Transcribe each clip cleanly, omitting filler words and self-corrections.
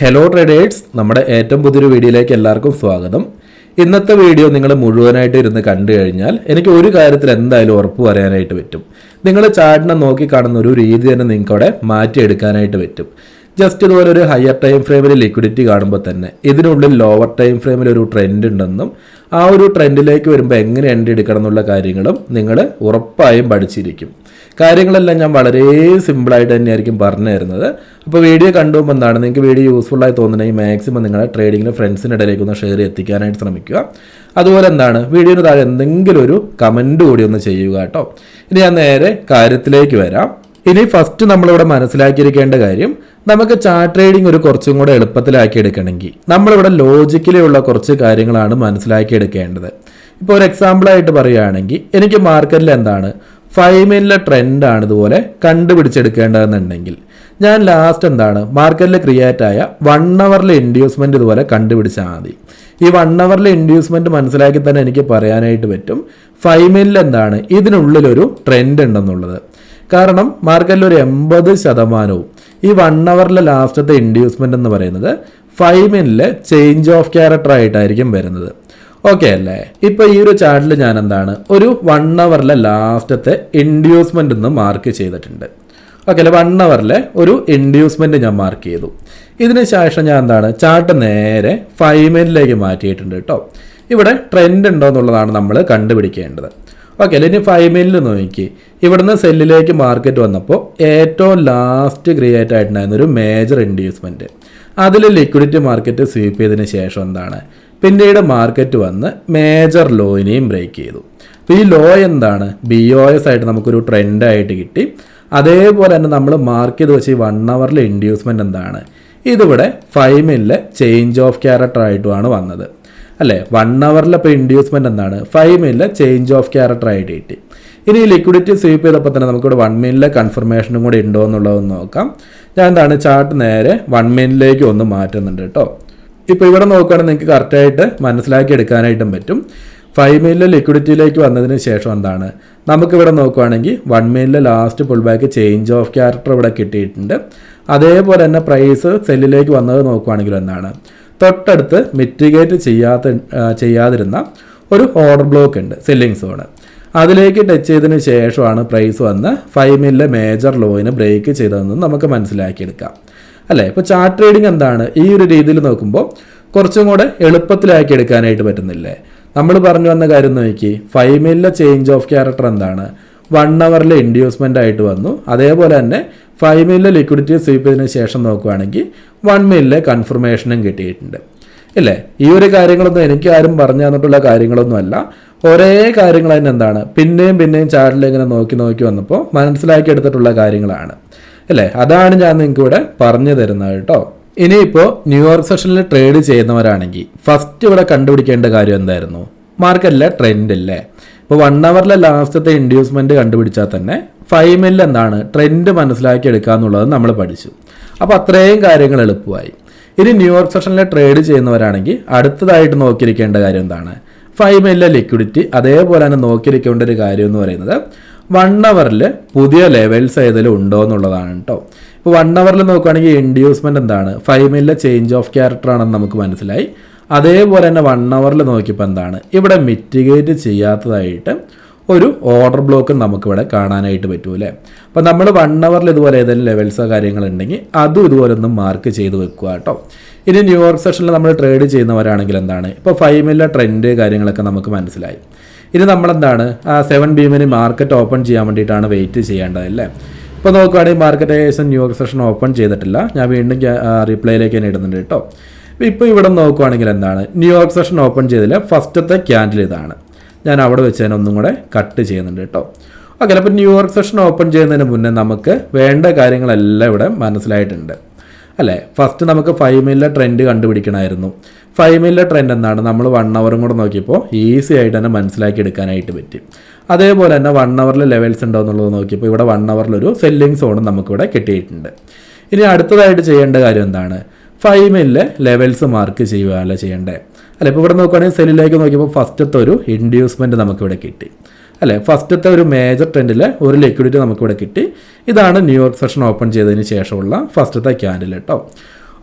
Hello traders, നമ്മുടെ ഏറ്റവും പുതിയൊരു വീഡിയോയിലേക്ക് എല്ലാവർക്കും സ്വാഗതം. ഇന്നത്തെ വീഡിയോ നിങ്ങൾ മുഴുവനായിട്ട് ഇരുന്ന് കണ്ടു കഴിഞ്ഞാൽ എനിക്ക് ഒരു കാര്യത്തിൽ എന്തായാലും ഉറപ്പ് പറയാനായിട്ട് പറ്റും. നിങ്ങൾ ചാർട്ടിനെ നോക്കി കാണുന്ന ഒരു രീതി തന്നെ നിങ്ങൾക്ക് അവിടെ മാറ്റിയെടുക്കാനായിട്ട് പറ്റും. ജസ്റ്റ് ഇതുപോലെ ഒരു ഹയർ ടൈം ഫ്രെയിമിൽ ലിക്വിഡിറ്റി കാണുമ്പോൾ തന്നെ ഇതിനുള്ളിൽ ലോവർ ടൈം ഫ്രെയിമിൽ ഒരു ട്രെൻഡ് ഉണ്ടെന്നും ആ ഒരു ട്രെൻഡിലേക്ക് വരുമ്പോൾ എങ്ങനെ എൻട്രി എടുക്കണം എന്നുള്ള കാര്യങ്ങളും നിങ്ങൾ ഉറപ്പായും പഠിച്ചിരിക്കും. കാര്യങ്ങളെല്ലാം ഞാൻ വളരെ സിമ്പിളായിട്ട് തന്നെയായിരിക്കും പറഞ്ഞു തരുന്നത്. അപ്പോൾ വീഡിയോ കണ്ടുമ്പോൾ എന്താണ് നിങ്ങൾക്ക് വീഡിയോ യൂസ്ഫുള്ളായി തോന്നുന്നെങ്കിൽ മാക്സിമം നിങ്ങളുടെ ട്രേഡിങ്ങിലെ ഫ്രണ്ട്സിൻ്റെ ഇടയിലേക്ക് ഒന്ന് ഷെയർ എത്തിക്കാനായിട്ട് ശ്രമിക്കുക. അതുപോലെ എന്താണ് വീഡിയോന് താഴെ എന്തെങ്കിലും ഒരു കമൻറ്റ് കൂടി ഒന്ന് ചെയ്യുക കേട്ടോ. ഇനി ഞാൻ നേരെ കാര്യത്തിലേക്ക് വരാം. ഇനി ഫസ്റ്റ് നമ്മളിവിടെ മനസ്സിലാക്കിയിരിക്കേണ്ട കാര്യം, നമുക്ക് ചാർട്ട് ട്രേഡിംഗ് ഒരു കുറച്ചും കൂടെ എളുപ്പത്തിലാക്കി എടുക്കണമെങ്കിൽ നമ്മളിവിടെ ലോജിക്കലിയുള്ള കുറച്ച് കാര്യങ്ങളാണ് മനസ്സിലാക്കിയെടുക്കേണ്ടത്. ഇപ്പോൾ ഒരു എക്സാമ്പിളായിട്ട് പറയുകയാണെങ്കിൽ എനിക്ക് മാർക്കറ്റിൽ എന്താണ് 5 മിനിറ്റിലെ ട്രെൻഡാണ് ഇതുപോലെ കണ്ടുപിടിച്ചെടുക്കേണ്ടതെന്നുണ്ടെങ്കിൽ ഞാൻ ലാസ്റ്റ് എന്താണ് മാർക്കറ്റിൽ ക്രിയേറ്റ് ആയ 1 അവറിലെ ഇൻഡ്യൂസ്മെൻറ്റ് ഇതുപോലെ കണ്ടുപിടിച്ചാൽ മതി. ഈ 1 അവറിലെ ഇൻഡ്യൂസ്മെൻറ്റ് മനസ്സിലാക്കി തന്നെ എനിക്ക് പറയാനായിട്ട് പറ്റും 5 മിനിറ്റിൽ എന്താണ് ഇതിനുള്ളിലൊരു ട്രെൻഡ് ഉണ്ടെന്നുള്ളത്. കാരണം മാർക്കറ്റിൽ ഒരു 80% ഈ 1 അവറിലെ ലാസ്റ്റത്തെ ഇൻഡ്യൂസ്മെൻ്റ് എന്ന് പറയുന്നത് 5 മിനിറ്റിലെ ചേഞ്ച് ഓഫ് ക്യാരക്ടർ ആയിട്ടായിരിക്കും വരുന്നത്. ഓക്കെ അല്ലേ? ഇപ്പോൾ ഈ ഒരു ചാർട്ടിൽ ഞാൻ എന്താണ് ഒരു 1 അവറിലെ ലാസ്റ്റത്തെ ഇൻഡ്യൂസ്മെൻ്റ് എന്ന് മാർക്ക് ചെയ്തിട്ടുണ്ട്. ഓക്കെ അല്ലേ? 1 അവറിലെ ഒരു ഇൻഡ്യൂസ്മെൻറ്റ് ഞാൻ മാർക്ക് ചെയ്തു. ഇതിന് ശേഷം ഞാൻ എന്താണ് ചാർട്ട് നേരെ 5 മിനിറ്റിലേക്ക് മാറ്റിയിട്ടുണ്ട് കേട്ടോ. ഇവിടെ ട്രെൻഡ് ഉണ്ടോ എന്നുള്ളതാണ് നമ്മൾ കണ്ടുപിടിക്കേണ്ടത്. ഓക്കെ അല്ലേ? ഇനി 5 മിനിറ്റിൽ നോക്കി ഇവിടുന്ന് സെല്ലിലേക്ക് മാർക്കറ്റ് വന്നപ്പോൾ ഏറ്റവും ലാസ്റ്റ് ക്രിയേറ്റ് ആയിട്ടുണ്ടായിരുന്ന ഒരു മേജർ ഇൻഡ്യൂസ്മെൻറ്റ്, അതിൽ ലിക്വിഡിറ്റി മാർക്കറ്റ് സ്വീപ്പ് ചെയ്തതിന് ശേഷം എന്താണ് പിന്നീട് മാർക്കറ്റ് വന്ന് മേജർ ലോയിനെയും ബ്രേക്ക് ചെയ്തു. അപ്പോൾ ഈ ലോ എന്താണ് BOS ആയിട്ട് നമുക്കൊരു ട്രെൻഡായിട്ട് കിട്ടി. അതേപോലെ തന്നെ നമ്മൾ മാർക്ക് ചെയ്ത് വെച്ച് ഈ 1 അവറിലെ ഇൻഡ്യൂസ്മെൻ്റ് എന്താണ് ഇതിവിടെ 5 മിനിറ്റിലെ ചേഞ്ച് ഓഫ് ക്യാരക്ടർ ആയിട്ടുമാണ് വന്നത് അല്ലേ? 1 അവറിലെ ഇപ്പോൾ ഇൻഡ്യൂസ്മെൻ്റ് എന്താണ് 5 മിനിറ്റിലെ ചേഞ്ച് ഓഫ് ക്യാരക്ടർ ആയിട്ട് കിട്ടി. ഇനി ലിക്വിഡിറ്റി സ്വീപ്പ് ചെയ്തപ്പോൾ തന്നെ നമുക്കിവിടെ 1 മിനിറ്റിലെ കൺഫർമേഷനും കൂടി ഉണ്ടോ എന്നുള്ളതൊന്ന് നോക്കാം. ഞാൻ എന്താണ് ചാർട്ട് നേരെ 1 മിനിറ്റിലേക്ക് ഒന്ന് മാറ്റുന്നുണ്ട് കേട്ടോ. ഇപ്പോൾ ഇവിടെ നോക്കുകയാണെങ്കിൽ നിങ്ങൾക്ക് കറക്റ്റായിട്ട് മനസ്സിലാക്കി എടുക്കാനായിട്ടും പറ്റും. 5 മിനിറ്റിലെ ലിക്വിഡിറ്റിയിലേക്ക് വന്നതിന് ശേഷം എന്താണ് നമുക്കിവിടെ നോക്കുകയാണെങ്കിൽ 1 മിനിറ്റിലെ last pull back change of character ഇവിടെ കിട്ടിയിട്ടുണ്ട്. അതേപോലെ തന്നെ പ്രൈസ് സെല്ലിലേക്ക് വന്നത് നോക്കുകയാണെങ്കിൽ എന്താണ് തൊട്ടടുത്ത് മിറ്റിഗേറ്റ് ചെയ്യാതിരുന്ന ഒരു ഓർഡർ ബ്ലോക്ക് ഉണ്ട്, സെല്ലിംഗ് സോണ്. അതിലേക്ക് ടച്ച് ചെയ്തതിന് ശേഷമാണ് പ്രൈസ് വന്ന് 5 മിനിറ്റിലെ മേജർ ലോയിന് ബ്രേക്ക് ചെയ്തതെന്ന് നമുക്ക് മനസ്സിലാക്കിയെടുക്കാം അല്ലേ? ഇപ്പോൾ ചാർട്ട് ട്രേഡിംഗ് എന്താണ് ഈ ഒരു രീതിയിൽ നോക്കുമ്പോൾ കുറച്ചും കൂടെ എളുപ്പത്തിലാക്കി എടുക്കാനായിട്ട് പറ്റുന്നില്ലേ? നമ്മൾ പറഞ്ഞു വന്ന കാര്യം നോക്കി 5 മിനിറ്റിലെ ചേഞ്ച് ഓഫ് ക്യാരക്ടർ എന്താണ് 1 അവറിലെ ഇൻഡ്യൂസ്മെൻ്റ് ആയിട്ട് വന്നു. അതേപോലെ തന്നെ 5 മിനിറ്റിലെ ലിക്വിഡിറ്റി സ്വീപ്പ് ചെയ്തതിന് ശേഷം നോക്കുകയാണെങ്കിൽ 1 മിനിറ്റിലെ കൺഫർമേഷനും കിട്ടിയിട്ടുണ്ട് ഇല്ലേ? ഈ ഒരു കാര്യങ്ങളൊന്നും എനിക്ക് ആരും പറഞ്ഞു തന്നിട്ടുള്ള കാര്യങ്ങളൊന്നും അല്ല. ഒരേ കാര്യങ്ങൾ തന്നെ എന്താണ് പിന്നെയും ചാർട്ടിൽ ഇങ്ങനെ നോക്കി വന്നപ്പോൾ മനസ്സിലാക്കി എടുത്തിട്ടുള്ള കാര്യങ്ങളാണ് അല്ലേ? അതാണ് ഞാൻ നിങ്ങൾക്ക് ഇവിടെ പറഞ്ഞു തരുന്നത് കേട്ടോ. ഇനിയിപ്പോൾ ന്യൂയോർക്ക് സെഷനിൽ ട്രേഡ് ചെയ്യുന്നവരാണെങ്കിൽ ഫസ്റ്റ് ഇവിടെ കണ്ടുപിടിക്കേണ്ട കാര്യം എന്തായിരുന്നു? മാർക്കറ്റിലെ ട്രെൻഡ് അല്ലേ? ഇപ്പോൾ 1 അവറിലെ ലാസ്റ്റത്തെ ഇൻഡ്യൂസ്മെൻറ്റ് കണ്ടുപിടിച്ചാൽ തന്നെ 5 മിനിറ്റിൽ എന്താണ് ട്രെൻഡ് മനസ്സിലാക്കി എടുക്കുക എന്നുള്ളത് നമ്മൾ പഠിച്ചു. അപ്പോൾ അത്രയും കാര്യങ്ങൾ എളുപ്പമായി. ഇനി ന്യൂയോർക്ക് സെഷനിൽ ട്രേഡ് ചെയ്യുന്നവരാണെങ്കിൽ അടുത്തതായിട്ട് നോക്കിയിരിക്കേണ്ട കാര്യം എന്താണ് 5 മിനിറ്റിലെ ലിക്വിഡിറ്റി. അതേപോലെ തന്നെ നോക്കിയിരിക്കേണ്ട ഒരു കാര്യം എന്ന് പറയുന്നത് 1 അവറിൽ പുതിയ ലെവൽസ് ഏതെങ്കിലും ഉണ്ടോ എന്നുള്ളതാണ് കേട്ടോ. ഇപ്പോൾ 1 അവറിൽ നോക്കുകയാണെങ്കിൽ ഇൻഡ്യൂസ്മെൻ്റ് എന്താണ് 5 മിനിറ്റിലെ ചേഞ്ച് ഓഫ് ക്യാരക്ടർ ആണെന്ന് നമുക്ക് മനസ്സിലായി. അതേപോലെ തന്നെ 1 അവറിൽ നോക്കിയപ്പോൾ എന്താണ് ഇവിടെ മിറ്റിഗേറ്റ് ചെയ്യാത്തതായിട്ട് ഒരു ഓർഡർ ബ്ലോക്ക് നമുക്കിവിടെ കാണാനായിട്ട് പറ്റൂലേ? അപ്പോൾ നമ്മൾ 1 അവറിൽ ഇതുപോലെ ഏതെങ്കിലും ലെവൽസോ കാര്യങ്ങളുണ്ടെങ്കിൽ അതും ഇതുപോലെ ഒന്ന് മാർക്ക് ചെയ്ത് വെക്കുക കേട്ടോ. ഇനി ന്യൂയോർക്ക് സെഷനിൽ നമ്മൾ ട്രേഡ് ചെയ്യുന്നവരാണെങ്കിൽ എന്താണ് ഇപ്പോൾ 5 മിനിറ്റിലെ ട്രെൻഡ് കാര്യങ്ങളൊക്കെ നമുക്ക് മനസ്സിലായി. ഇനി നമ്മളെന്താണ് 7 PM മാർക്കറ്റ് ഓപ്പൺ ചെയ്യാൻ വേണ്ടിയിട്ടാണ് വെയിറ്റ് ചെയ്യേണ്ടതല്ലേ? ഇപ്പോൾ നോക്കുകയാണെങ്കിൽ മാർക്കറ്റ് ഏകദേശം ന്യൂയോർക്ക് സെഷൻ ഓപ്പൺ ചെയ്തിട്ടില്ല. ഞാൻ വീണ്ടും റിപ്ലൈയിലേക്ക് തന്നെ ഇടുന്നുണ്ട് കേട്ടോ. ഇപ്പോൾ ഇവിടെ നോക്കുകയാണെങ്കിൽ എന്താണ് ന്യൂയോർക്ക് സെഷൻ ഓപ്പൺ ചെയ്തില്ല ഫസ്റ്റത്തെ ക്യാൻഡിൽ ഇതാണ്. ഞാൻ അവിടെ വെച്ച് തന്നെ ഒന്നും കൂടെ കട്ട് ചെയ്യുന്നുണ്ട് കേട്ടോ. ഓക്കെ, അപ്പോൾ ന്യൂയോർക്ക് സെഷൻ ഓപ്പൺ ചെയ്യുന്നതിന് മുന്നേ നമുക്ക് വേണ്ട കാര്യങ്ങളെല്ലാം ഇവിടെ മനസ്സിലായിട്ടുണ്ട് അല്ലേ? ഫസ്റ്റ് നമുക്ക് 5 മിനിറ്റിലെ ട്രെൻഡ് കണ്ടുപിടിക്കണമായിരുന്നു. 5 മിനിറ്റിലെ ട്രെൻഡ് എന്താണ് നമ്മൾ 1 അവറും കൂടെ നോക്കിയപ്പോൾ ഈസി ആയിട്ട് തന്നെ മനസ്സിലാക്കി എടുക്കാനായിട്ട് പറ്റി. അതേപോലെ തന്നെ 1 അവറിൽ ലെവൽസ് ഉണ്ടോ എന്നുള്ളത് നോക്കിയപ്പോൾ ഇവിടെ 1 അവറിലൊരു സെല്ലിംഗ് സോണും നമുക്കിവിടെ കിട്ടിയിട്ടുണ്ട്. ഇനി അടുത്തതായിട്ട് ചെയ്യേണ്ട കാര്യം എന്താണ് 5 മിനിറ്റിലെ ലെവൽസ് മാർക്ക് ചെയ്യുകയല്ല ചെയ്യേണ്ടത് അല്ല? ഇപ്പോൾ ഇവിടെ നോക്കുകയാണെങ്കിൽ സെല്ലിലേക്ക് നോക്കിയപ്പോൾ ഫസ്റ്റത്തെ ഒരു ഇൻഡ്യൂസ്മെൻറ്റ് നമുക്കിവിടെ കിട്ടി അല്ലേ? ഫസ്റ്റത്തെ ഒരു മേജർ ട്രെൻഡിൽ ഒരു ലിക്വിഡിറ്റി നമുക്കിവിടെ കിട്ടി. ഇതാണ് ന്യൂയോർക്ക് സെഷൻ ഓപ്പൺ ചെയ്തതിന് ശേഷമുള്ള ഫസ്റ്റത്തെ ക്യാൻഡിൽ കേട്ടോ.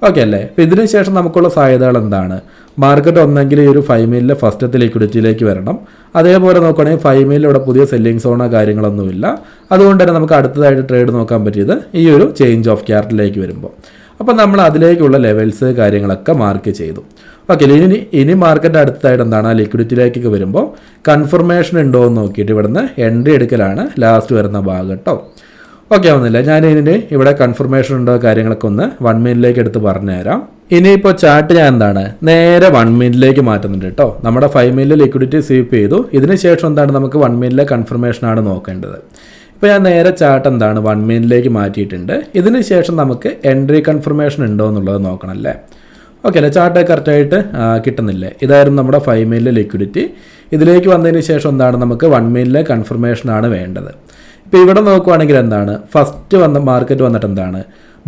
ഓക്കെ അല്ലേ? അപ്പോൾ ഇതിന് ശേഷം നമുക്കുള്ള സാധ്യതകൾ എന്താണ്? മാർക്കറ്റ് ഒന്നെങ്കിൽ ഈ ഒരു 5 മില്ലിലെ ഫസ്റ്റത്തെ ലിക്വിഡിറ്റിയിലേക്ക് വരണം. അതേപോലെ നോക്കുകയാണെങ്കിൽ 5 മില്ലിൽ ഇവിടെ പുതിയ സെല്ലിംഗ് സോണോ കാര്യങ്ങളൊന്നുമില്ല. അതുകൊണ്ട് തന്നെ നമുക്ക് അടുത്തതായിട്ട് ട്രേഡ് നോക്കാൻ പറ്റിയത് ഈ ഒരു ചേഞ്ച് ഓഫ് ക്യാരക്ടറിലേക്ക് വരുമ്പോൾ. അപ്പോൾ നമ്മൾ അതിലേക്കുള്ള ലെവൽസ് കാര്യങ്ങളൊക്കെ മാർക്ക് ചെയ്തു. ഓക്കെ, ഇനി മാർക്കറ്റ് അടുത്തതായിട്ട് എന്താണ് ആ ലിക്വിഡിറ്റിയിലേക്ക് വരുമ്പോൾ കൺഫർമേഷൻ ഉണ്ടോ എന്ന് നോക്കിയിട്ട് ഇവിടുന്ന് എൻട്രി എടുക്കലാണ് ലാസ്റ്റ് വരുന്ന ഭാഗം കേട്ടോ. ഓക്കെ ആവുന്നില്ല, ഞാൻ ഇതിന് ഇവിടെ കൺഫർമേഷൻ ഉണ്ടോ കാര്യങ്ങളൊക്കെ ഒന്ന് 1 മിനിറ്റിലേക്ക് എടുത്ത് പറഞ്ഞുതരാം. ഇനിയിപ്പോൾ ചാർട്ട് ഞാൻ എന്താണ് നേരെ 1 മിനിറ്റിലേക്ക് മാറ്റുന്നുണ്ട് കേട്ടോ. നമ്മുടെ 5 മിനിറ്റിൽ ലിക്വിഡിറ്റി സ്വീപ്പ് ചെയ്തു. ഇതിന് ശേഷം എന്താണ് നമുക്ക് 1 മിനിറ്റിലെ കൺഫർമേഷനാണ് നോക്കേണ്ടത്. ഇപ്പോൾ ഞാൻ നേരെ ചാർട്ട് എന്താണ് 1 മിനിറ്റിലേക്ക് മാറ്റിയിട്ടുണ്ട്. ഇതിന് ശേഷം നമുക്ക് എൻട്രി കൺഫർമേഷൻ ഉണ്ടോ എന്നുള്ളത് നോക്കണം അല്ലേ? ഓക്കെ അല്ലേ? ചാർട്ട് കറക്റ്റായിട്ട് കിട്ടുന്നില്ലേ? ഇതായിരുന്നു നമ്മുടെ 5 മിനിറ്റിലെ ലിക്വിഡിറ്റി. ഇതിലേക്ക് വന്നതിന് ശേഷം എന്താണ് നമുക്ക് 1 മിനിറ്റിലെ കൺഫർമേഷനാണ് വേണ്ടത്. ഇപ്പോൾ ഇവിടെ നോക്കുവാണെങ്കിൽ എന്താണ് ഫസ്റ്റ് വന്ന മാർക്കറ്റ് വന്നിട്ട് എന്താണ്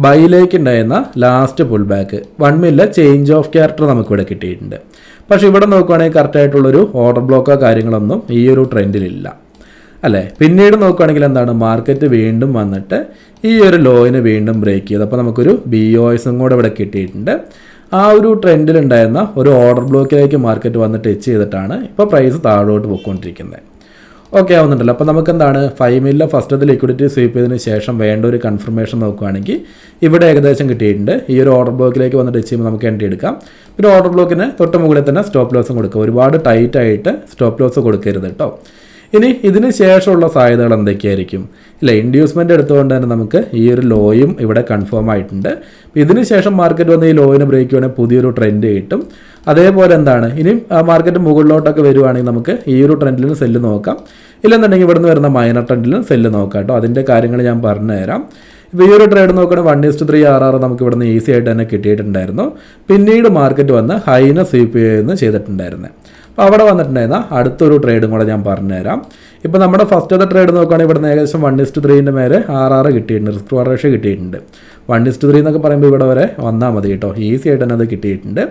ബൈയിലേക്ക് ഉണ്ടായിരുന്ന ലാസ്റ്റ് പുൾ ബാക്ക് 1 മിനിറ്റിലെ ചേഞ്ച് ഓഫ് ക്യാരക്ടർ നമുക്കിവിടെ കിട്ടിയിട്ടുണ്ട്. പക്ഷേ ഇവിടെ നോക്കുവാണെങ്കിൽ കറക്റ്റായിട്ടുള്ളൊരു ഓർഡർ ബ്ലോക്കോ കാര്യങ്ങളൊന്നും ഈ ഒരു ട്രെൻഡിലില്ല അല്ലേ? പിന്നീട് നോക്കുകയാണെങ്കിൽ എന്താണ് മാർക്കറ്റ് വീണ്ടും വന്നിട്ട് ഈ ഒരു ലോയിനെ വീണ്ടും ബ്രേക്ക് ചെയ്തു. അപ്പോൾ നമുക്കൊരു BOSും കൂടെ ഇവിടെ കിട്ടിയിട്ടുണ്ട്. ആ ഒരു ട്രെൻഡിലുണ്ടായിരുന്ന ഒരു ഓർഡർ ബ്ലോക്കിലേക്ക് മാർക്കറ്റ് വന്ന് ടച്ച് ചെയ്തിട്ടാണ് ഇപ്പോൾ പ്രൈസ് താഴോട്ട് പോയിക്കൊണ്ടിരിക്കുന്നത്. ഓക്കെ ആവുന്നുണ്ടല്ലോ? അപ്പോൾ നമുക്ക് എന്താണ് 5 മില്ലിലെ ഫസ്റ്റത്തെ ലിക്വിഡിറ്റി സ്വീപ്പ് ചെയ്തതിന് ശേഷം വേണ്ട ഒരു കൺഫർമേഷൻ നോക്കുകയാണെങ്കിൽ ഇവിടെ ഏകദേശം കിട്ടിയിട്ടുണ്ട്. ഈ ഒരു ഓർഡർ ബ്ലോക്കിലേക്ക് വന്ന് ടച്ച് ചെയ്യുമ്പോൾ നമുക്ക് എൻട്രി എടുക്കാം. പിന്നെ ഓർഡർ ബ്ലോക്കിന് തൊട്ട് മുകളിൽ തന്നെ സ്റ്റോപ്പ് ലോസും കൊടുക്കുക. ഒരുപാട് ടൈറ്റ് ആയിട്ട് സ്റ്റോപ്പ് ലോസ് കൊടുക്കരുത് കേട്ടോ. ഇനി ഇതിന് ശേഷമുള്ള സാധ്യതകൾ എന്തൊക്കെയായിരിക്കും? ഇല്ല, ഇൻഡ്യൂസ്മെൻ്റ് എടുത്തുകൊണ്ട് തന്നെ നമുക്ക് ഈ ഒരു ലോയും ഇവിടെ കൺഫേം ആയിട്ടുണ്ട്. ഇതിന് ശേഷം മാർക്കറ്റ് വന്ന് ഈ ലോയിന് ബ്രേക്ക് ചെയ്യുകയാണെങ്കിൽ പുതിയൊരു ട്രെൻഡ് കിട്ടും. അതേപോലെ എന്താണ് ഇനി മാർക്കറ്റ് മുകളിലോട്ടൊക്കെ വരുവാണെങ്കിൽ നമുക്ക് ഈ ഒരു ട്രെൻഡിലും സെല്ല് നോക്കാം. ഇല്ലെന്നുണ്ടെങ്കിൽ ഇവിടുന്ന് വരുന്ന മൈനർ ട്രെൻഡിലും സെല്ല് നോക്കാം കേട്ടോ. അതിൻ്റെ കാര്യങ്ങൾ ഞാൻ പറഞ്ഞു തരാം. ഇപ്പോൾ ഈ ഒരു ട്രേഡ് നോക്കുകയാണെങ്കിൽ 1:3 RR നമുക്ക് ഇവിടുന്ന് ഈസി ആയിട്ട് തന്നെ കിട്ടിയിട്ടുണ്ടായിരുന്നു. പിന്നീട് മാർക്കറ്റ് വന്ന് ഹൈനെ സ്വീപ്പ് ചെയ്യുന്നു ചെയ്തിട്ടുണ്ടായിരുന്നത്. അപ്പോൾ അവിടെ വന്നിട്ടുണ്ടായിരുന്ന അടുത്തൊരു ട്രേഡും കൂടെ ഞാൻ പറഞ്ഞുതരാം. ഇപ്പോൾ നമ്മുടെ ഫസ്റ്റത്തെ ട്രേഡ് നോക്കുകയാണെങ്കിൽ ഇവിടുന്ന് ഏകദേശം 1:3 മേലെ RR കിട്ടിയിട്ടുണ്ട്, റിസ്ക് റിവാർഡ് റേഷ്യോ കിട്ടിയിട്ടുണ്ട്. 1:3 എന്നൊക്കെ പറയുമ്പോൾ ഇവിടെ വരെ വന്നാൽ മതി കേട്ടോ, ഈസി ആയിട്ട് തന്നെ അത് കിട്ടിയിട്ടുണ്ട്.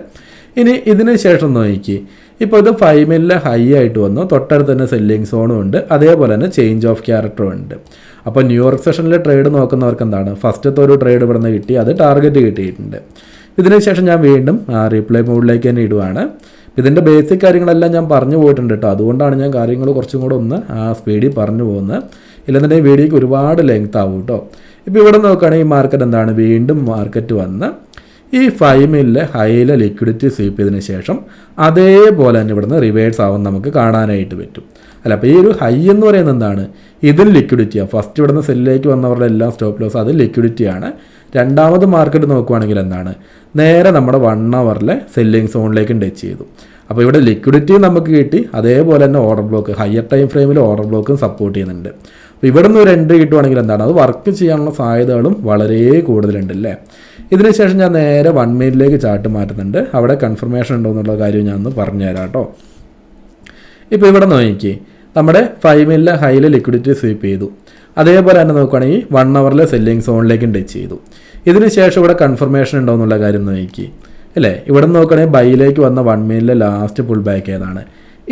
ഇനി ഇതിന് ശേഷം നോക്കി ഇപ്പോൾ ഇത് 5 മില്ലിലെ ഹൈ ആയിട്ട് വന്നു, തൊട്ടടുത്ത് തന്നെ സെല്ലിംഗ് സോണും ഉണ്ട്, അതേപോലെ തന്നെ ചേഞ്ച് ഓഫ് ക്യാരക്ടറും ഉണ്ട്. അപ്പോൾ ന്യൂയോർക്ക് സെഷനിലെ ട്രേഡ് നോക്കുന്നവർക്ക് എന്താണ് ഫസ്റ്റത്തെ ഒരു ട്രേഡ് ഇവിടെ നിന്ന് കിട്ടി, അത് ടാർഗറ്റ് കിട്ടിയിട്ടുണ്ട്. ഇതിന് ശേഷം ഞാൻ വീണ്ടും റീപ്ലൈ മോഡിലേക്ക് തന്നെ ഇടുവാണ്. ഇതിൻ്റെ ബേസിക് കാര്യങ്ങളെല്ലാം ഞാൻ പറഞ്ഞു പോയിട്ടുണ്ട് കേട്ടോ, അതുകൊണ്ടാണ് ഞാൻ കാര്യങ്ങൾ കുറച്ചും കൂടെ ഒന്ന് സ്പീഡിൽ പറഞ്ഞു പോകുന്നത്. ഇല്ലെന്നുണ്ടെങ്കിൽ വീഡിയോയ്ക്ക് ഒരുപാട് ലെങ്ത് ആവും കേട്ടോ. ഇപ്പോൾ ഇവിടെ നോക്കുകയാണെങ്കിൽ ഈ മാർക്കറ്റ് എന്താണ് വീണ്ടും മാർക്കറ്റ് വന്ന് ഈ 5 മില്ലിലെ ഹൈയിലെ ലിക്വിഡിറ്റി സ്വീപ്പ് ചെയ്തതിന് ശേഷം അതേപോലെ തന്നെ ഇവിടുന്ന് റിവേഴ്സ് ആവും നമുക്ക് കാണാനായിട്ട് പറ്റും അല്ല. അപ്പോൾ ഈ ഒരു ഹൈ എന്ന് പറയുന്നത് എന്താണ്, ഇതിൽ ലിക്വിഡിറ്റിയാണ്. ഫസ്റ്റ് ഇവിടുന്ന് സെല്ലിലേക്ക് വന്നവരുടെ എല്ലാം സ്റ്റോപ്പ് ലോസ് അത് ലിക്വിഡിറ്റിയാണ്. രണ്ടാമത് മാർക്കറ്റ് നോക്കുവാണെങ്കിൽ എന്താണ് നേരെ നമ്മുടെ 1 അവറിലെ സെല്ലിംഗ് സോണിലേക്കും ടച്ച് ചെയ്തു. അപ്പോൾ ഇവിടെ ലിക്വിഡിറ്റി നമുക്ക് കിട്ടി, അതേപോലെ തന്നെ ഓർഡർ ബ്ലോക്ക് ഹയർ ടൈം ഫ്രെയിമിൽ ഓർഡർ ബ്ലോക്കും സപ്പോർട്ട് ചെയ്യുന്നുണ്ട്. അപ്പോൾ ഇവിടെ നിന്ന് ഒരു എൻട്രി കിട്ടുവാണെങ്കിൽ എന്താണ് അത് വർക്ക് ചെയ്യാനുള്ള സാധ്യതകളും വളരെ കൂടുതലുണ്ടല്ലേ. ഇതിന് ശേഷം ഞാൻ നേരെ 1 മിനിറ്റിലേക്ക് ചാർട്ട് മാറ്റുന്നുണ്ട്. അവിടെ കൺഫർമേഷൻ ഉണ്ടോ എന്നുള്ള കാര്യം ഞാൻ ഒന്ന് പറഞ്ഞു തരാം കേട്ടോ. ഇപ്പോൾ ഇവിടെ നോക്കി നമ്മുടെ 5 മില്ലിലെ ഹൈയിലെ ലിക്വിഡിറ്റി സ്വീപ്പ് ചെയ്തു. അതേപോലെ തന്നെ നോക്കുകയാണെങ്കിൽ 1 അവറിലെ സെല്ലിംഗ് സോണിലേക്കും ടച്ച് ചെയ്തു. ഇതിന് ശേഷം ഇവിടെ കൺഫർമേഷൻ ഉണ്ടോ എന്നുള്ള കാര്യം നോക്കി അല്ലേ. ഇവിടെ നോക്കുകയാണെങ്കിൽ ബൈയിലേക്ക് വന്ന 1 മിനിറ്റിലെ ലാസ്റ്റ് പുൾ ബാക്ക് ഏതാണ്,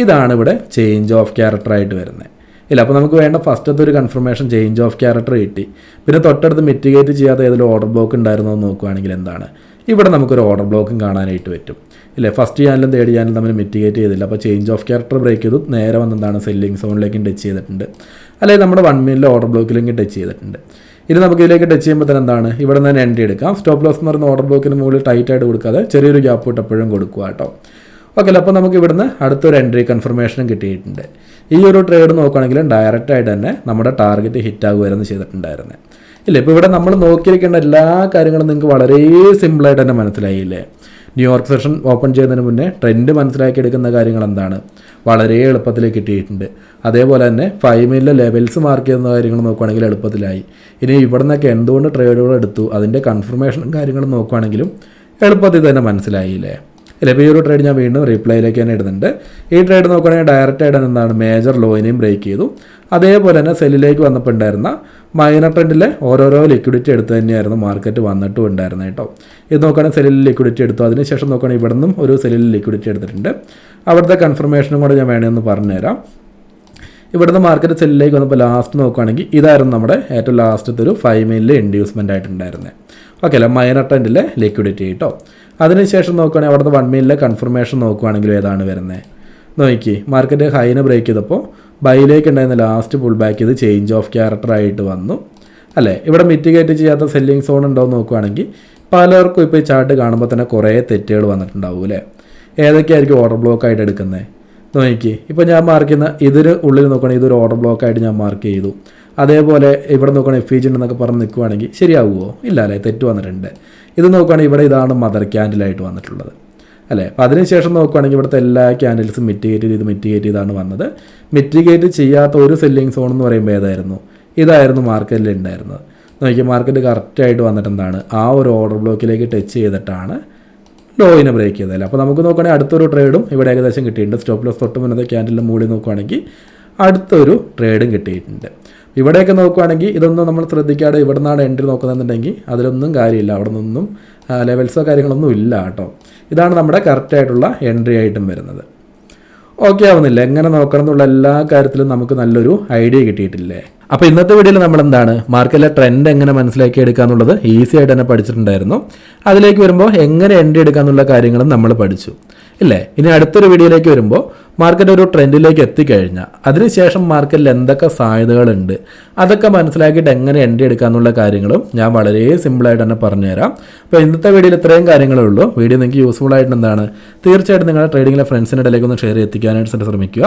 ഇതാണ് ഇവിടെ ചേഞ്ച് ഓഫ് ക്യാരക്ടറായിട്ട് വരുന്നത് ഇല്ല. അപ്പോൾ നമുക്ക് വേണ്ട ഫസ്റ്റത്തെ ഒരു കൺഫർമേഷൻ ചേഞ്ച് ഓഫ് ക്യാരക്ടർ കിട്ടി. പിന്നെ തൊട്ടടുത്ത് മിറ്റിഗേറ്റ് ചെയ്യാത്ത ഏതെങ്കിലും ഓർഡർ ബ്ലോക്ക് ഉണ്ടായിരുന്നോ എന്ന് നോക്കുകയാണെങ്കിൽ എന്താണ് ഇവിടെ നമുക്കൊരു ഓർഡർ ബ്ലോക്കും കാണാനായിട്ട് പറ്റും ഇല്ലേ. ഫസ്റ്റ് ചാനലും തേർഡ് ചാനലും തമ്മിൽ മിറ്റിഗേറ്റ് ചെയ്തില്ല. അപ്പോൾ ചേഞ്ച് ഓഫ് ക്യാരക്ടർ ബ്രേക്ക് ചെയ്തു, നേരെ വന്നെന്താണ് സെല്ലിംഗ് സോണിലേക്കും ടച്ച് ചെയ്തിട്ടുണ്ട്, അല്ലെങ്കിൽ നമ്മുടെ 1 മിനിറ്റിലെ ഓർഡർ ബ്ലോക്കിലേക്കും ടച്ച് ചെയ്തിട്ടുണ്ട്. ഇനി നമുക്ക് ഇതിലേക്ക് ടച്ച് ചെയ്യുമ്പോൾ തന്നെ എന്താണ് ഇവിടെ നിന്ന് തന്നെ എൻട്രി എടുക്കാം. സ്റ്റോപ്പ് ലോസ് എന്ന് പറയുന്ന ഓർഡർ ബ്ലോക്കിന് മുകളിൽ ടൈറ്റായിട്ട് കൊടുക്കാതെ ചെറിയൊരു ഗ്യാപ്പ് ഇട്ട് എപ്പോഴും കൊടുക്കുക കേട്ടോ. ഓക്കെ അല്ലേ. അപ്പോൾ നമുക്ക് ഇവിടുന്ന് അടുത്തൊരു എൻട്രി കൺഫർമേഷനും കിട്ടിയിട്ടുണ്ട്. ഈ ഒരു ട്രേഡ് നോക്കുകയാണെങ്കിൽ ഡയറക്റ്റായിട്ട് തന്നെ നമ്മുടെ ടാർഗറ്റ് ഹിറ്റ് ആകുമായിരുന്നു ചെയ്തിട്ടുണ്ടായിരുന്നത് ഇല്ല. ഇപ്പോൾ ഇവിടെ നമ്മൾ നോക്കിയിരിക്കേണ്ട എല്ലാ കാര്യങ്ങളും നിങ്ങൾക്ക് വളരെ സിമ്പിളായിട്ട് തന്നെ മനസ്സിലായില്ലേ. ന്യൂയോർക്ക് സെഷൻ ഓപ്പൺ ചെയ്യുന്നതിന് മുന്നേ ട്രെൻഡ് മനസ്സിലാക്കി എടുക്കുന്ന കാര്യങ്ങൾ എന്താണ് വളരെ എളുപ്പത്തിൽ കിട്ടിയിട്ടുണ്ട്. അതേപോലെ തന്നെ 5 മില്ലിലെ ലെവൽസ് മാർക്ക് ചെയ്യുന്ന കാര്യങ്ങൾ നോക്കുകയാണെങ്കിൽ എളുപ്പത്തിലായി. ഇനി ഇവിടെ നിന്നൊക്കെ എന്തുകൊണ്ട് ട്രേഡുകൾ എടുത്തു അതിൻ്റെ കൺഫർമേഷനും കാര്യങ്ങളും നോക്കുകയാണെങ്കിലും എളുപ്പത്തിൽ തന്നെ മനസ്സിലായില്ലേ. അല്ലേ. ഇപ്പോൾ ഈ ഒരു ട്രേഡ് ഞാൻ വീണ്ടും റീപ്ലൈയിലേക്ക് തന്നെ ഇടുന്നുണ്ട്. ഈ ട്രേഡ് നോക്കുകയാണെങ്കിൽ ഡയറക്റ്റായിട്ട് എന്താണ് മേജർ ലോയിനെയും ബ്രേക്ക് ചെയ്തു. അതേപോലെ തന്നെ സെല്ലിലേക്ക് വന്നപ്പോൾ ഉണ്ടായിരുന്ന മൈനർ ട്രെൻഡിലെ ഓരോരോ ലിക്വിഡിറ്റി എടുത്ത് തന്നെയായിരുന്നു മാർക്കറ്റ് വന്നിട്ടും ഉണ്ടായിരുന്നത് കേട്ടോ. ഇത് നോക്കുകയാണെങ്കിൽ സെല്ലിൽ ലിക്വിഡിറ്റി എടുത്തു. അതിനുശേഷം നോക്കുകയാണെങ്കിൽ ഇവിടെ നിന്നും ഒരു സെല്ലിൽ ലിക്വിഡിറ്റി എടുത്തിട്ടുണ്ട്. അവിടുത്തെ കൺഫർമേഷനും കൂടെ ഞാൻ വേണമെന്ന് പറഞ്ഞുതരാം. ഇവിടുന്ന് മാർക്കറ്റ് സെല്ലിലേക്ക് വന്നപ്പോൾ ലാസ്റ്റ് നോക്കുകയാണെങ്കിൽ ഇതായിരുന്നു നമ്മുടെ ഏറ്റവും ലാസ്റ്റത്തെ ഒരു 5 മില്ലിലെ ഇൻഡ്യൂസ്മെൻ്റ് ആയിട്ടുണ്ടായിരുന്നത്. ഓക്കെ അല്ലേ, മൈനർ ട്രെൻഡിലെ ലിക്വിഡിറ്റി കേട്ടോ. അതിനുശേഷം നോക്കുകയാണെങ്കിൽ അവിടുത്തെ 1 മിനിറ്റിലെ കൺഫർമേഷൻ നോക്കുകയാണെങ്കിൽ ഏതാണ് വരുന്നത് നോക്കി. മാർക്കറ്റ് ഹൈനെ ബ്രേക്ക് ചെയ്തപ്പോൾ ബൈയിലേക്ക് ഉണ്ടായിരുന്ന ലാസ്റ്റ് പുൾ ബാക്ക് ചെയ്ത് ചേഞ്ച് ഓഫ് ക്യാരക്ടർ ആയിട്ട് വന്നു അല്ലേ. ഇവിടെ മിറ്റിഗേറ്റ് ചെയ്യാത്ത സെല്ലിംഗ് സോൺ ഉണ്ടോ എന്ന് നോക്കുകയാണെങ്കിൽ പലർക്കും ഇപ്പോൾ ഈ ചാർട്ട് കാണുമ്പോൾ തന്നെ കുറേ തെറ്റുകൾ വന്നിട്ടുണ്ടാവും അല്ലേ. ഏതൊക്കെയായിരിക്കും ഓർഡർ ബ്ലോക്ക് ആയിട്ട് എടുക്കുന്നത് നോക്കി. ഇപ്പോൾ ഞാൻ മാർക്ക് ചെയ്യുന്ന ഇതിന് ഉള്ളിൽ നോക്കുകയാണെങ്കിൽ ഇതൊരു ഓർഡർ ബ്ലോക്ക് ആയിട്ട് ഞാൻ മാർക്ക് ചെയ്തു. അതേപോലെ ഇവിടെ നോക്കുകയാണെങ്കിൽ എഫിഷ്യൻ്റ് എന്നൊക്കെ പറഞ്ഞ് നിൽക്കുകയാണെങ്കിൽ ശരിയാവുമോ? ഇല്ല അല്ലേ, തെറ്റ് വന്നിട്ടുണ്ട്. ഇത് നോക്കുകയാണെങ്കിൽ ഇവിടെ ഇതാണ് മദർ ക്യാൻഡിലായിട്ട് വന്നിട്ടുള്ളത് അല്ലേ. അപ്പോൾ അതിനുശേഷം നോക്കുകയാണെങ്കിൽ ഇവിടുത്തെ എല്ലാ ക്യാൻഡിൽസും മിറ്റിഗേറ്റ് ചെയ്താണ് വന്നത്. മിറ്റിഗേറ്റ് ചെയ്യാത്ത ഒരു സെല്ലിംഗ് സോൺ എന്ന് പറയുമ്പോൾ ഏതായിരുന്നു? ഇതായിരുന്നു മാർക്കറ്റിൽ ഉണ്ടായിരുന്നത്. നോക്കിയാൽ മാർക്കറ്റ് കറക്റ്റായിട്ട് വന്നിട്ട് എന്താണ് ആ ഒരു ഓർഡർ ബ്ലോക്കിലേക്ക് ടച്ച് ചെയ്തിട്ടാണ് ലോയിനെ ബ്രേക്ക് ചെയ്തതല്ലേ. അപ്പോൾ നമുക്ക് നോക്കുകയാണെങ്കിൽ അടുത്തൊരു ട്രേഡും ഇവിടെ ഏകദേശം കിട്ടിയിട്ടുണ്ട്. സ്റ്റോപ്പ് ലോസ് തൊട്ട് മുന്നത്തെ ക്യാൻഡിലിൻ്റെ മുകളിൽ നോക്കുകയാണെങ്കിൽ അടുത്തൊരു ട്രേഡും കിട്ടിയിട്ടുണ്ട്. ഇവിടെയൊക്കെ നോക്കുകയാണെങ്കിൽ ഇതൊന്നും നമ്മൾ ശ്രദ്ധിക്കാതെ ഇവിടെ നിന്നാണ് എൻട്രി നോക്കുന്നതെന്നുണ്ടെങ്കിൽ അതിലൊന്നും കാര്യമില്ല, അവിടെ നിന്നൊന്നും ലെവൽസോ കാര്യങ്ങളൊന്നും ഇല്ല കേട്ടോ. ഇതാണ് നമ്മുടെ കറക്റ്റായിട്ടുള്ള എൻട്രി ആയിട്ടും വരുന്നത്. ഓക്കെ ആവുന്നില്ല, എങ്ങനെ നോക്കണം എന്നുള്ള എല്ലാ കാര്യത്തിലും നമുക്ക് നല്ലൊരു ഐഡിയ കിട്ടിയിട്ടില്ലേ. അപ്പോൾ ഇന്നത്തെ വീഡിയോയിൽ നമ്മൾ എന്താണ് മാർക്കറ്റിലെ ട്രെൻഡ് എങ്ങനെ മനസ്സിലാക്കി എടുക്കുക എന്നുള്ളത് ഈസി ആയിട്ട് തന്നെ പഠിച്ചിട്ടുണ്ടായിരുന്നു. അതിലേക്ക് വരുമ്പോൾ എങ്ങനെ എൻട്രി എടുക്കുക എന്നുള്ള കാര്യങ്ങളും നമ്മൾ പഠിച്ചു ഇല്ലേ. ഇനി അടുത്തൊരു വീഡിയോയിലേക്ക് വരുമ്പോൾ മാർക്കറ്റ് ഒരു ട്രെൻഡിലേക്ക് എത്തിക്കഴിഞ്ഞാൽ അതിനുശേഷം മാർക്കറ്റിൽ എന്തൊക്കെ സാധ്യതകളുണ്ട് അതൊക്കെ മനസ്സിലാക്കിയിട്ട് എങ്ങനെ എൻട്രി എടുക്കുക എന്നുള്ള കാര്യങ്ങളും ഞാൻ വളരെ സിമ്പിളായിട്ട് തന്നെ പറഞ്ഞുതരാം. അപ്പോൾ ഇന്നത്തെ വീഡിയോയിൽ ഇത്രയും കാര്യങ്ങളേ ഉള്ളൂ. വീഡിയോ നിങ്ങൾക്ക് യൂസ്ഫുൾ ആയിട്ട് എന്താണ് തീർച്ചയായിട്ടും നിങ്ങളുടെ ട്രേഡിങ്ങിലെ ഫ്രണ്ട്സിൻ്റെ ഇടയിലേക്ക് ഒന്ന് ഷെയർ എത്തിക്കാനായിട്ട് ശ്രമിക്കുക.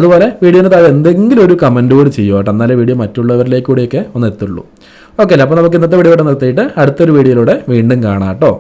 അതുപോലെ വീഡിയോന് താഴെ എന്തെങ്കിലും ഒരു കമൻറ്റ് കൂടി ചെയ്യുക കേട്ടോ, എന്നാലേ വീഡിയോ മറ്റുള്ളവരിലേക്ക് കൂടിയൊക്കെ ഒന്ന് എത്തുള്ളൂ. ഓക്കെ അല്ലേ. അപ്പോൾ നമുക്ക് ഇന്നത്തെ വീഡിയോ ഇവിടെ നിർത്തിയിട്ട് അടുത്തൊരു വീഡിയോയിലൂടെ വീണ്ടും കാണാം കേട്ടോ.